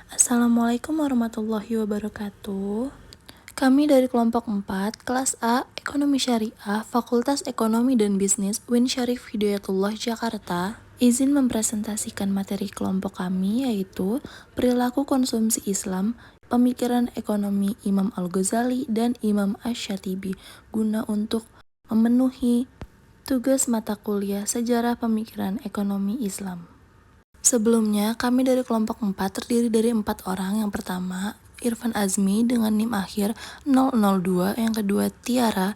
Assalamualaikum warahmatullahi wabarakatuh. Kami dari kelompok 4, kelas A, Ekonomi Syariah, Fakultas Ekonomi dan Bisnis, Win Syarif Hidayatullah, Jakarta, izin mempresentasikan materi kelompok kami yaitu perilaku konsumsi Islam, pemikiran ekonomi Imam Al-Ghazali dan Imam Asy-Syatibi guna untuk memenuhi tugas mata kuliah Sejarah Pemikiran Ekonomi Islam. Sebelumnya, kami dari kelompok 4 terdiri dari 4 orang. Yang pertama, Irfan Azmi dengan NIM akhir 002, yang kedua Tiara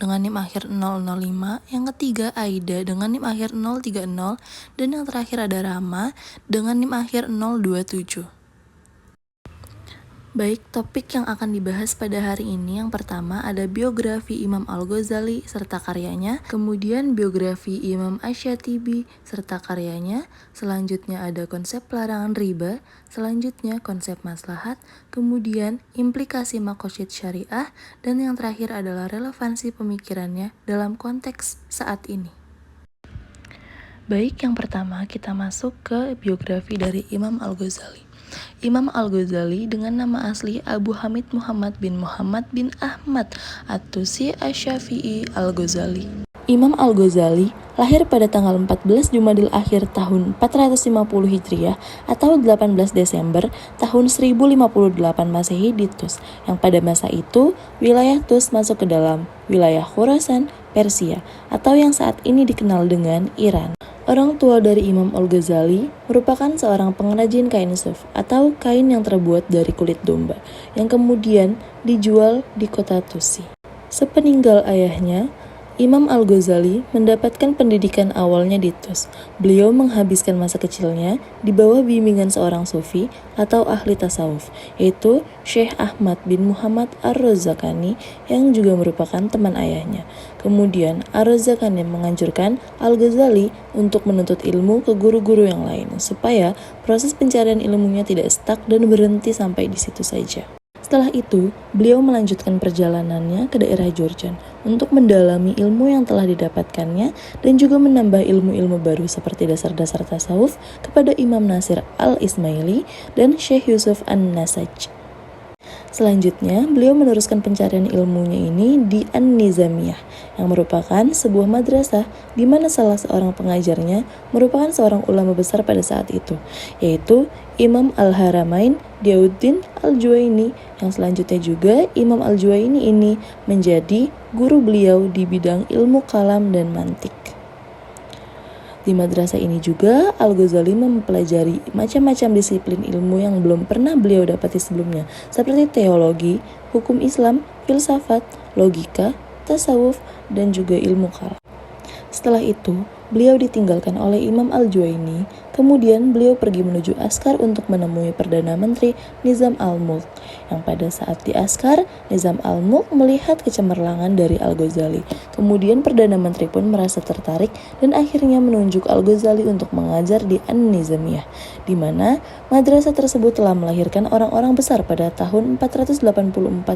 dengan NIM akhir 005, yang ketiga Aida dengan NIM akhir 030, dan yang terakhir ada Rama dengan NIM akhir 027. Baik, topik yang akan dibahas pada hari ini yang pertama ada biografi Imam Al-Ghazali serta karyanya, kemudian biografi Imam Asy-Syatibi serta karyanya, selanjutnya ada konsep pelarangan riba, selanjutnya konsep maslahat, kemudian implikasi maqasid syariah, dan yang terakhir adalah relevansi pemikirannya dalam konteks saat ini. Baik, yang pertama kita masuk ke biografi dari Imam Al-Ghazali. Imam Al-Ghazali dengan nama asli Abu Hamid Muhammad bin Ahmad At-Tusi Asy-Syafi'i Al-Ghazali. Imam Al-Ghazali lahir pada tanggal 14 Jumadil Akhir tahun 450 Hijriah atau 18 Desember tahun 1058 Masehi di Tus, yang pada masa itu wilayah Tus masuk ke dalam wilayah Khurasan, Persia, atau yang saat ini dikenal dengan Iran. Orang tua dari Imam Al-Ghazali merupakan seorang pengrajin kain suf atau kain yang terbuat dari kulit domba yang kemudian dijual di kota Tusi. Sepeninggal ayahnya, Imam Al-Ghazali mendapatkan pendidikan awalnya di Tus. Beliau menghabiskan masa kecilnya di bawah bimbingan seorang sufi atau ahli tasawuf, yaitu Syekh Ahmad bin Muhammad Ar-Razakani yang juga merupakan teman ayahnya. Kemudian Ar-Razakani menganjurkan Al-Ghazali untuk menuntut ilmu ke guru-guru yang lain supaya proses pencarian ilmunya tidak stuck dan berhenti sampai di situ saja. Setelah itu, beliau melanjutkan perjalanannya ke daerah Jordan untuk mendalami ilmu yang telah didapatkannya dan juga menambah ilmu-ilmu baru seperti dasar-dasar tasawuf kepada Imam Nasir Al-Ismaili dan Syekh Yusuf An-Nasaj. Selanjutnya, beliau meneruskan pencarian ilmunya ini di An-Nizamiyah, yang merupakan sebuah madrasah di mana salah seorang pengajarnya merupakan seorang ulama besar pada saat itu, yaitu Imam Al-Haramain Diyauddin Al-Juwaini, yang selanjutnya juga Imam Al-Juwaini ini menjadi guru beliau di bidang ilmu kalam dan mantik. Di madrasah ini juga Al-Ghazali mempelajari macam-macam disiplin ilmu yang belum pernah beliau dapati sebelumnya, seperti teologi, hukum Islam, filsafat, logika, tasawuf, dan juga ilmu kalam. Setelah itu, beliau ditinggalkan oleh Imam Al-Juwaini. Kemudian beliau pergi menuju Askar untuk menemui Perdana Menteri Nizam Al-Mulk, yang pada saat di Askar, Nizam Al-Mulk melihat kecemerlangan dari Al-Ghazali. Kemudian Perdana Menteri pun merasa tertarik dan akhirnya menunjuk Al-Ghazali untuk mengajar di An-Nizamiyah, di mana madrasah tersebut telah melahirkan orang-orang besar pada tahun 484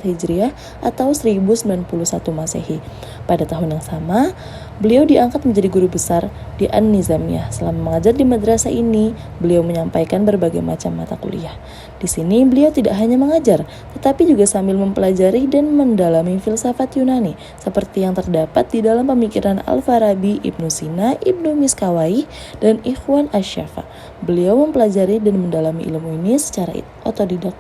Hijriah atau 1091 Masehi. Pada tahun yang sama, beliau diangkat menjadi guru besar di An-Nizamiyah. Selama mengajar di madrasah ini, beliau menyampaikan berbagai macam mata kuliah. Di sini beliau tidak hanya mengajar, tetapi juga sambil mempelajari dan mendalami filsafat Yunani, seperti yang terdapat di dalam pemikiran Al-Farabi, Ibnu Sina, Ibnu Miskawayh, dan Ikhwan Asy-Syafa. Beliau mempelajari dan mendalami ilmu ini secara otodidak.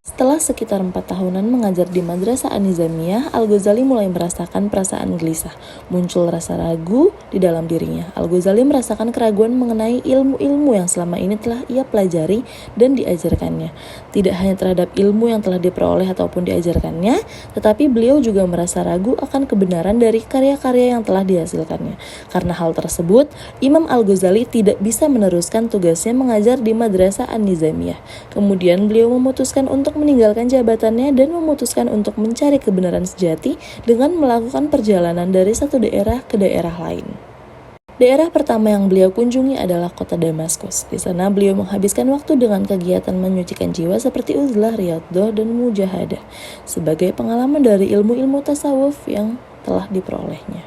Setelah sekitar 4 tahunan mengajar di Madrasah An-Nizamiyah, Al-Ghazali mulai merasakan perasaan gelisah. Muncul rasa ragu di dalam dirinya. Al-Ghazali merasakan keraguan mengenai ilmu-ilmu yang selama ini telah ia pelajari dan diajarkannya. Tidak hanya terhadap ilmu yang telah diperoleh ataupun diajarkannya, tetapi beliau juga merasa ragu akan kebenaran dari karya-karya yang telah dihasilkannya. Karena hal tersebut, Imam Al-Ghazali tidak bisa meneruskan tugasnya mengajar di Madrasah An-Nizamiyah. Kemudian beliau memutuskan untuk meninggalkan jabatannya dan memutuskan untuk mencari kebenaran sejati dengan melakukan perjalanan dari satu daerah ke daerah lain. Daerah pertama yang beliau kunjungi adalah kota Damaskus. Di sana beliau menghabiskan waktu dengan kegiatan menyucikan jiwa seperti uzlah, riyadhah, dan mujahadah sebagai pengalaman dari ilmu-ilmu tasawuf yang telah diperolehnya.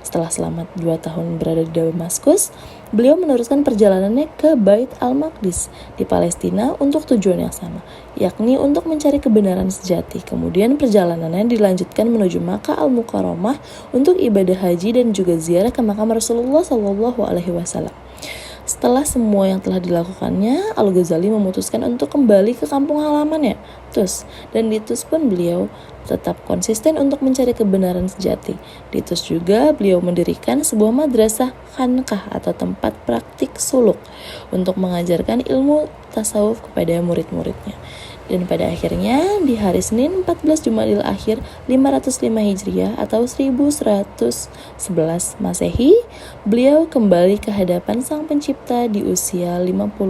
Setelah selamat 2 tahun berada di Damaskus, beliau meneruskan perjalanannya ke Bait al-Maqdis di Palestina untuk tujuan yang sama, yakni untuk mencari kebenaran sejati. Kemudian perjalanannya dilanjutkan menuju Makkah al-Mukarramah untuk ibadah haji dan juga ziarah ke makam Rasulullah SAW. Setelah semua yang telah dilakukannya, Al-Ghazali memutuskan untuk kembali ke kampung halamannya, Tus. Dan di Tus pun beliau tetap konsisten untuk mencari kebenaran sejati. Di Tus juga beliau mendirikan sebuah madrasah khankah atau tempat praktik suluk untuk mengajarkan ilmu tasawuf kepada murid-muridnya. Dan pada akhirnya di hari Senin 14 Jumadil Akhir 505 Hijriah atau 1111 Masehi, beliau kembali ke hadapan Sang Pencipta di usia 55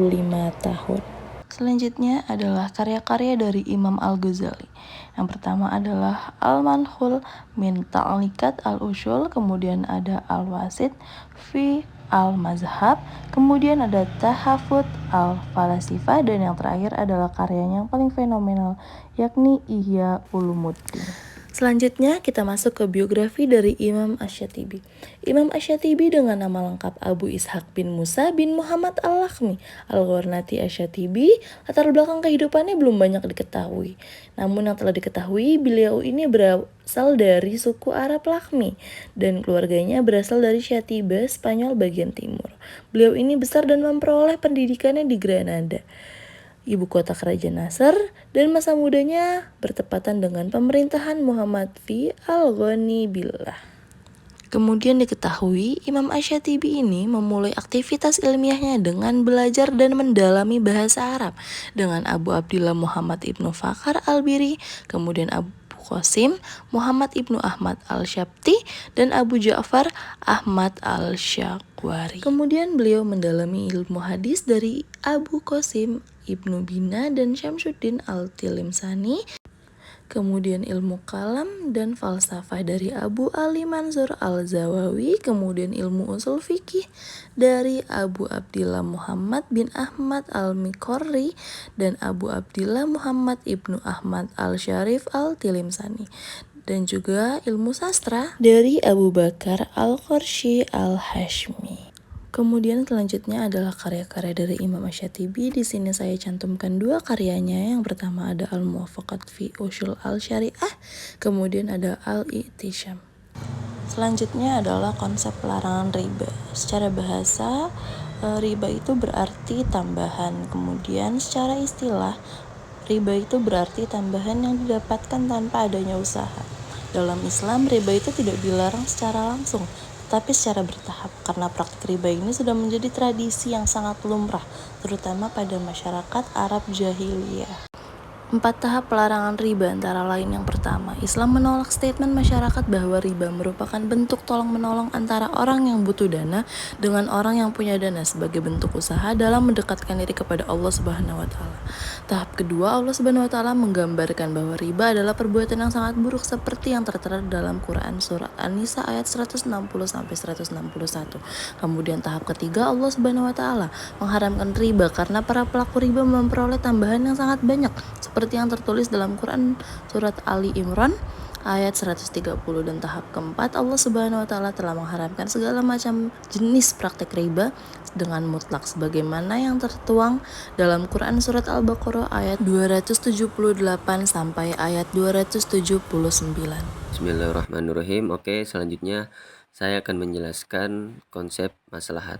tahun. Selanjutnya adalah karya-karya dari Imam Al-Ghazali. Yang pertama adalah Al-Manhul min Ta'liqat Al-Ushul, kemudian ada Al-Wasit fi Al-Mazhab, kemudian ada Tahafut Al-Falasifah, dan yang terakhir adalah karyanya yang paling fenomenal, yakni Ihya Ulumuddin. Selanjutnya kita masuk ke biografi dari Imam Asy-Syatibi. Imam Asy-Syatibi dengan nama lengkap Abu Ishaq bin Musa bin Muhammad Al-Lakhmi Al-Gharnati Asy-Syatibi. Latar belakang kehidupannya belum banyak diketahui. Namun yang telah diketahui, beliau ini berasal dari suku Arab Lakhmi dan keluarganya berasal dari Syatiba, Spanyol bagian timur. Beliau ini besar dan memperoleh pendidikannya di Granada, ibu kota kerajaan Nasr, dan masa mudanya bertepatan dengan pemerintahan Muhammad fi al-Ghani billah. Kemudian diketahui Imam Asy-Syatibi ini memulai aktivitas ilmiahnya dengan belajar dan mendalami bahasa Arab dengan Abu Abdillah Muhammad ibnu Fakhar al-Biri, kemudian Abu Qasim Muhammad ibnu Ahmad al-Syabti, dan Abu Ja'far Ahmad al-Syakwari. Kemudian beliau mendalami ilmu hadis dari Abu Qasim Ibnu Bina dan Syamsuddin al-Tilimsani, kemudian ilmu kalam dan falsafah dari Abu Ali Mansur al-Zawawi, kemudian ilmu usul fikih dari Abu Abdillah Muhammad bin Ahmad al-Miqorri dan Abu Abdillah Muhammad ibnu Ahmad al-Syarif al-Tilimsani, dan juga ilmu sastra dari Abu Bakar al-Qurshi al-Hashmi. Kemudian selanjutnya adalah karya-karya dari Imam Asy-Syatibi. Di sini saya cantumkan 2 karyanya. Yang pertama ada Al-Muwafaqat fi Ushul Al-Syariah, kemudian ada Al-I'tisyam. Selanjutnya adalah konsep larangan riba. Secara bahasa, riba itu berarti tambahan. Kemudian secara istilah, riba itu berarti tambahan yang didapatkan tanpa adanya usaha. Dalam Islam, riba itu tidak dilarang secara langsung, tapi secara bertahap, karena praktik riba ini sudah menjadi tradisi yang sangat lumrah, terutama pada masyarakat Arab jahiliyah. 4 tahap pelarangan riba antara lain yang pertama, Islam menolak statement masyarakat bahwa riba merupakan bentuk tolong-menolong antara orang yang butuh dana dengan orang yang punya dana sebagai bentuk usaha dalam mendekatkan diri kepada Allah Subhanahu wa taala. Tahap kedua, Allah Subhanahu wa taala menggambarkan bahwa riba adalah perbuatan yang sangat buruk seperti yang tertera dalam Quran surat An-Nisa ayat 160 sampai 161. Kemudian tahap ketiga, Allah Subhanahu wa taala mengharamkan riba karena para pelaku riba memperoleh tambahan yang sangat banyak, seperti yang tertulis dalam Quran surat Ali Imran ayat 130. Dan tahap keempat, Allah Subhanahu wa taala telah mengharamkan segala macam jenis praktek riba dengan mutlak sebagaimana yang tertuang dalam Quran surat Al-Baqarah ayat 278 sampai ayat 279. Bismillahirrahmanirrahim. Oke, selanjutnya saya akan menjelaskan konsep maslahat.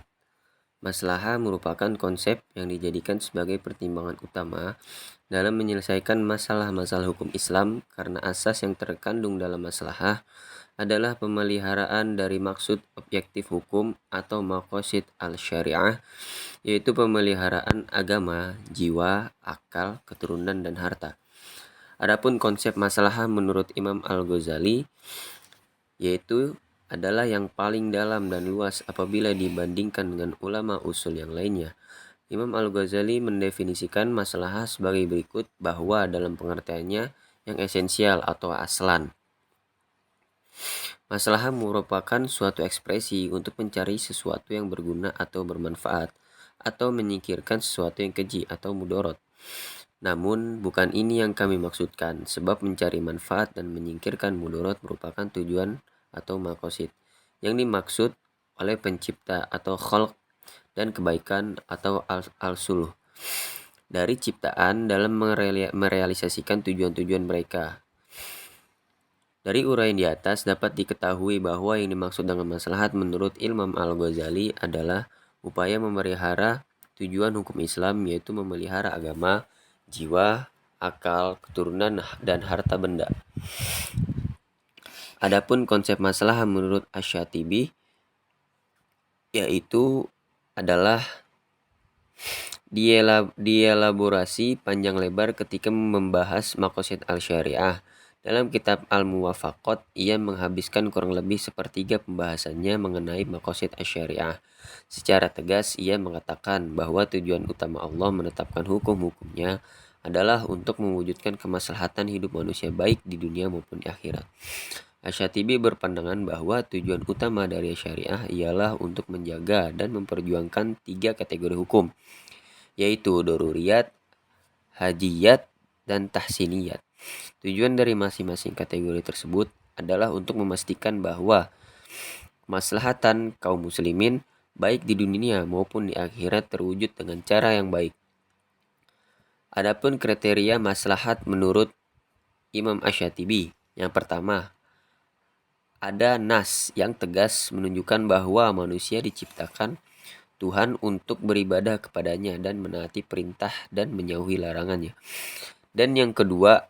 Maslahah merupakan konsep yang dijadikan sebagai pertimbangan utama dalam menyelesaikan masalah-masalah hukum Islam, karena asas yang terkandung dalam maslahah adalah pemeliharaan dari maksud objektif hukum atau maqasid al-syariah, yaitu pemeliharaan agama, jiwa, akal, keturunan, dan harta. Adapun konsep maslahah menurut Imam Al-Ghazali yaitu adalah yang paling dalam dan luas apabila dibandingkan dengan ulama usul yang lainnya. Imam Al-Ghazali mendefinisikan maslahah sebagai berikut, bahwa dalam pengertiannya yang esensial atau aslan, maslahah merupakan suatu ekspresi untuk mencari sesuatu yang berguna atau bermanfaat, atau menyingkirkan sesuatu yang keji atau mudorot. Namun bukan ini yang kami maksudkan, sebab mencari manfaat dan menyingkirkan mudorot merupakan tujuan atau maqasid. yang dimaksud oleh pencipta atau khalq dan kebaikan atau al-suluh dari ciptaan dalam merealisasikan tujuan-tujuan mereka. Dari uraian di atas dapat diketahui bahwa yang dimaksud dengan maslahat menurut Imam Al-Ghazali adalah upaya memelihara tujuan hukum Islam, yaitu memelihara agama, jiwa, akal, keturunan, dan harta benda. Adapun konsep masalah menurut Asy-Syatibi yaitu adalah dielaborasi panjang lebar ketika membahas maqasid al-syariah. Dalam kitab Al-Muwafaqat, ia menghabiskan kurang lebih sepertiga pembahasannya mengenai maqasid asy-syariah. Secara tegas, ia mengatakan bahwa tujuan utama Allah menetapkan hukum-hukumnya adalah untuk mewujudkan kemaslahatan hidup manusia baik di dunia maupun di akhirat. Asy-Syatibi berpandangan bahwa tujuan utama dari syariah ialah untuk menjaga dan memperjuangkan 3 kategori hukum, yaitu doruriyat, hajiyat, dan tahsiniyat. Tujuan dari masing-masing kategori tersebut adalah untuk memastikan bahwa kemaslahatan kaum muslimin baik di dunia maupun di akhirat terwujud dengan cara yang baik. Adapun kriteria maslahat menurut Imam Asy-Syatibi, yang pertama, ada nas yang tegas menunjukkan bahwa manusia diciptakan Tuhan untuk beribadah kepadanya dan menaati perintah dan menjauhi larangannya. Dan yang kedua,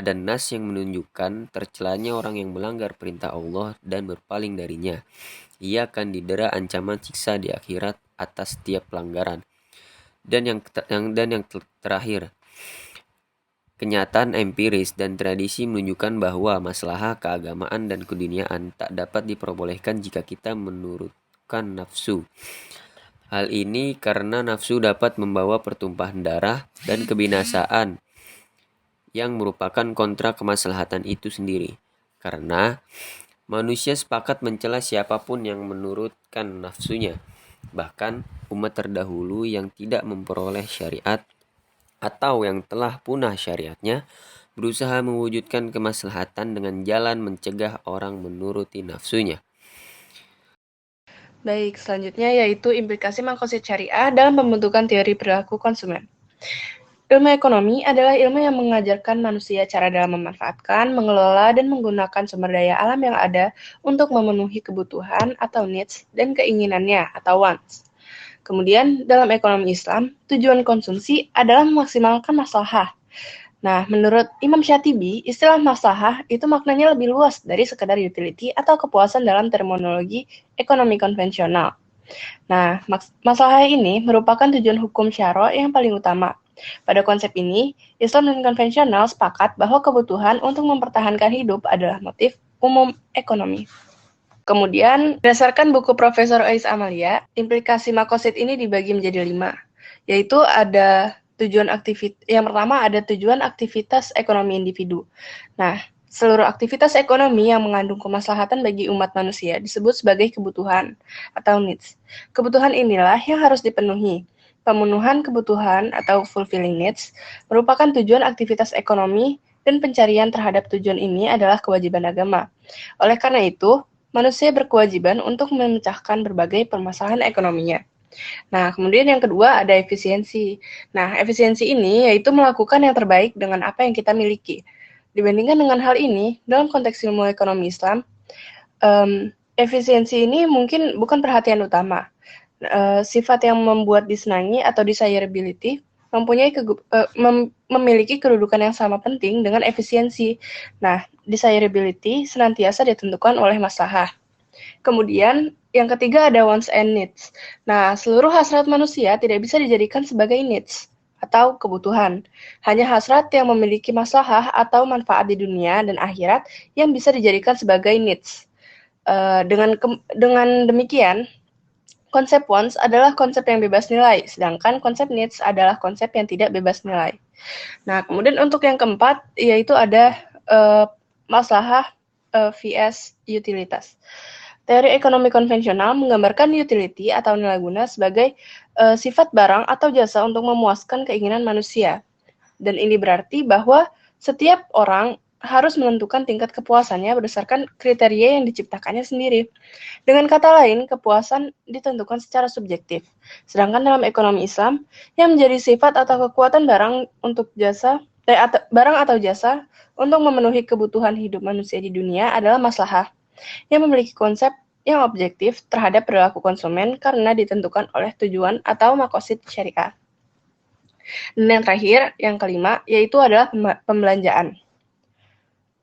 ada nas yang menunjukkan tercelanya orang yang melanggar perintah Allah dan berpaling darinya. Ia akan didera ancaman siksa di akhirat atas setiap pelanggaran. Dan yang terakhir, kenyataan empiris dan tradisi menunjukkan bahwa masalah keagamaan dan keduniaan tak dapat diperbolehkan jika kita menurutkan nafsu. Hal ini karena nafsu dapat membawa pertumpahan darah dan kebinasaan yang merupakan kontra kemaslahatan itu sendiri. Karena manusia sepakat mencela siapapun yang menurutkan nafsunya. Bahkan umat terdahulu yang tidak memperoleh syariat atau yang telah punah syariatnya berusaha mewujudkan kemaslahatan dengan jalan mencegah orang menuruti nafsunya. Baik, selanjutnya yaitu implikasi maqasid syariah dalam pembentukan teori perilaku konsumen. Ilmu ekonomi adalah ilmu yang mengajarkan manusia cara dalam memanfaatkan, mengelola, dan menggunakan sumber daya alam yang ada untuk memenuhi kebutuhan atau needs dan keinginannya atau wants. Kemudian, dalam ekonomi Islam, tujuan konsumsi adalah memaksimalkan maslahah. Nah, menurut Imam Syatibi, istilah maslahah itu maknanya lebih luas dari sekadar utility atau kepuasan dalam terminologi ekonomi konvensional. Nah, maslahah ini merupakan tujuan hukum syara' yang paling utama. Pada konsep ini, Islam dan konvensional sepakat bahwa kebutuhan untuk mempertahankan hidup adalah motif umum ekonomi. Kemudian, berdasarkan buku Profesor Ais Amalia, implikasi maqasid ini dibagi menjadi 5, yaitu ada yang pertama ada tujuan aktivitas ekonomi individu. Nah, seluruh aktivitas ekonomi yang mengandung kemaslahatan bagi umat manusia disebut sebagai kebutuhan atau needs. Kebutuhan inilah yang harus dipenuhi. Pemenuhan kebutuhan atau fulfilling needs merupakan tujuan aktivitas ekonomi dan pencarian terhadap tujuan ini adalah kewajiban agama. Oleh karena itu, manusia berkewajiban untuk memecahkan berbagai permasalahan ekonominya. Nah, kemudian yang kedua ada efisiensi. Nah, efisiensi ini yaitu melakukan yang terbaik dengan apa yang kita miliki. Dibandingkan dengan hal ini, dalam konteks ilmu ekonomi Islam, efisiensi ini mungkin bukan perhatian utama. Sifat yang membuat disenangi atau desirability memiliki kedudukan yang sama penting dengan efisiensi. Nah, desirability senantiasa ditentukan oleh maslahah. Kemudian, yang ketiga ada wants and needs. Nah, seluruh hasrat manusia tidak bisa dijadikan sebagai needs atau kebutuhan. Hanya hasrat yang memiliki maslahah atau manfaat di dunia dan akhirat yang bisa dijadikan sebagai needs. Dengan demikian, konsep wants adalah konsep yang bebas nilai, sedangkan konsep needs adalah konsep yang tidak bebas nilai. Nah, kemudian untuk yang keempat, yaitu ada maslahah vs utilitas. Teori ekonomi konvensional menggambarkan utility atau nilai guna sebagai sifat barang atau jasa untuk memuaskan keinginan manusia. Dan ini berarti bahwa setiap orang harus menentukan tingkat kepuasannya berdasarkan kriteria yang diciptakannya sendiri. Dengan kata lain, kepuasan ditentukan secara subjektif. Sedangkan dalam ekonomi Islam, yang menjadi sifat atau kekuatan barang atau jasa untuk memenuhi kebutuhan hidup manusia di dunia adalah maslahah, yang memiliki konsep yang objektif terhadap perilaku konsumen karena ditentukan oleh tujuan atau makosid syariah. Dan yang terakhir, yang kelima, yaitu adalah pembelanjaan.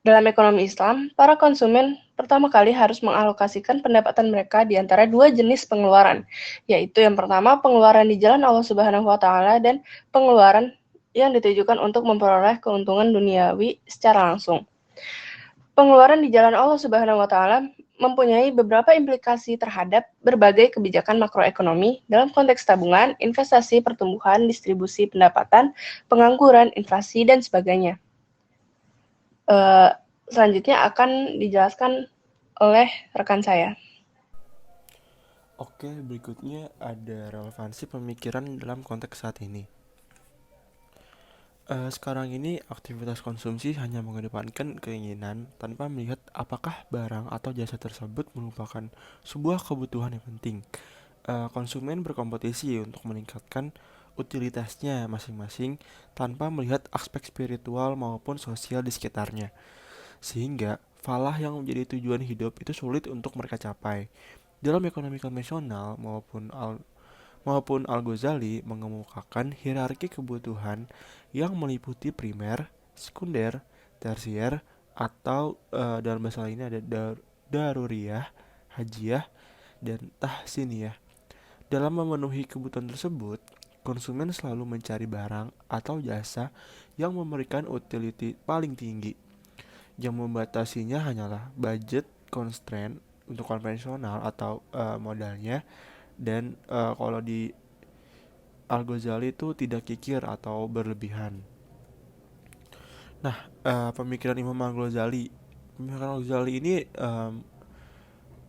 Dalam ekonomi Islam, para konsumen pertama kali harus mengalokasikan pendapatan mereka di antara dua jenis pengeluaran, yaitu yang pertama pengeluaran di jalan Allah Subhanahu wa taala dan pengeluaran yang ditujukan untuk memperoleh keuntungan duniawi secara langsung. Pengeluaran di jalan Allah Subhanahu wa taala mempunyai beberapa implikasi terhadap berbagai kebijakan makroekonomi dalam konteks tabungan, investasi, pertumbuhan, distribusi pendapatan, pengangguran, inflasi, dan sebagainya. Selanjutnya akan dijelaskan oleh rekan saya. Oke, berikutnya ada relevansi pemikiran dalam konteks saat ini. Sekarang ini aktivitas konsumsi hanya mengedepankan keinginan tanpa melihat apakah barang atau jasa tersebut merupakan sebuah kebutuhan yang penting. Konsumen berkompetisi untuk meningkatkan utilitasnya masing-masing tanpa melihat aspek spiritual maupun sosial di sekitarnya. Sehingga falah yang menjadi tujuan hidup itu sulit untuk mereka capai. Dalam ekonomi konvensional maupun Al-Ghazali mengemukakan hierarki kebutuhan yang meliputi primer, sekunder, tersier, atau dalam bahasa lainnya ada daruriyah, hajiyah, dan tahsiniyah. Dalam memenuhi kebutuhan tersebut, konsumen selalu mencari barang atau jasa yang memberikan utility paling tinggi. Yang membatasinya hanyalah budget constraint untuk konvensional atau modalnya, dan kalau di Al-Ghazali itu tidak kikir atau berlebihan. Nah, pemikiran Imam Al-Ghazali ini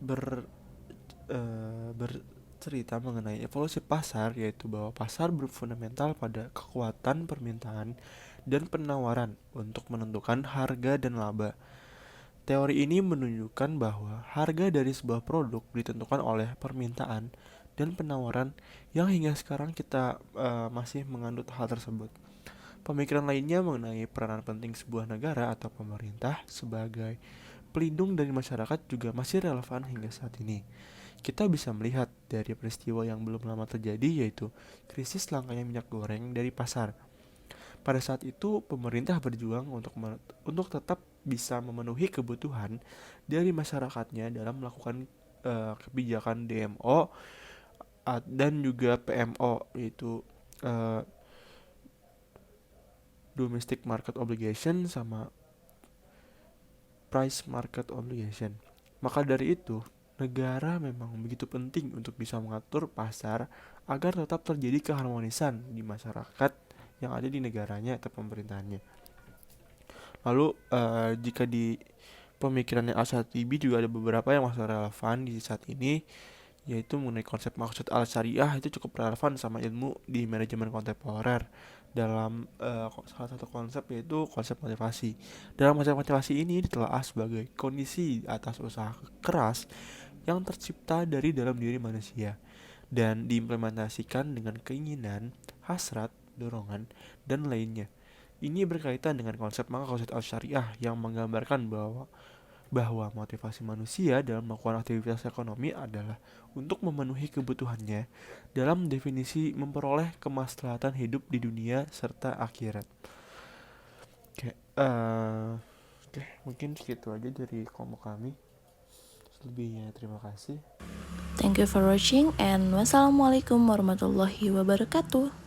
bercerita mengenai evolusi pasar, yaitu bahwa pasar berfundamental pada kekuatan permintaan dan penawaran untuk menentukan harga dan laba. Teori ini menunjukkan bahwa harga dari sebuah produk ditentukan oleh permintaan dan penawaran yang hingga sekarang kita masih menganut hal tersebut. Pemikiran lainnya mengenai peranan penting sebuah negara atau pemerintah sebagai pelindung dari masyarakat juga masih relevan hingga saat ini. Kita bisa melihat dari peristiwa yang belum lama terjadi, yaitu krisis langkanya minyak goreng dari pasar. Pada saat itu, pemerintah berjuang untuk tetap bisa memenuhi kebutuhan dari masyarakatnya dalam melakukan kebijakan DMO dan juga PMO, yaitu Domestic Market Obligation sama Price Market Obligation. Maka dari itu, negara memang begitu penting untuk bisa mengatur pasar agar tetap terjadi keharmonisan di masyarakat yang ada di negaranya atau pemerintahannya. Lalu jika di pemikirannya Al-Shatibi juga ada beberapa yang masih relevan di saat ini, yaitu mengenai konsep maksud al-syariah itu cukup relevan sama ilmu di manajemen kontemporer dalam salah satu konsep, yaitu konsep motivasi. Dalam konsep motivasi ini ditelaah sebagai kondisi atas usaha keras yang tercipta dari dalam diri manusia dan diimplementasikan dengan keinginan, hasrat, dorongan, dan lainnya. Ini berkaitan dengan konsep maqasid al-syariah yang menggambarkan bahwa motivasi manusia dalam melakukan aktivitas ekonomi adalah untuk memenuhi kebutuhannya dalam definisi memperoleh kemaslahatan hidup di dunia serta akhirat. Oke, mungkin segitu aja dari kelompok kami. Selebihnya terima kasih. Thank you for watching and wassalamualaikum warahmatullahi wabarakatuh.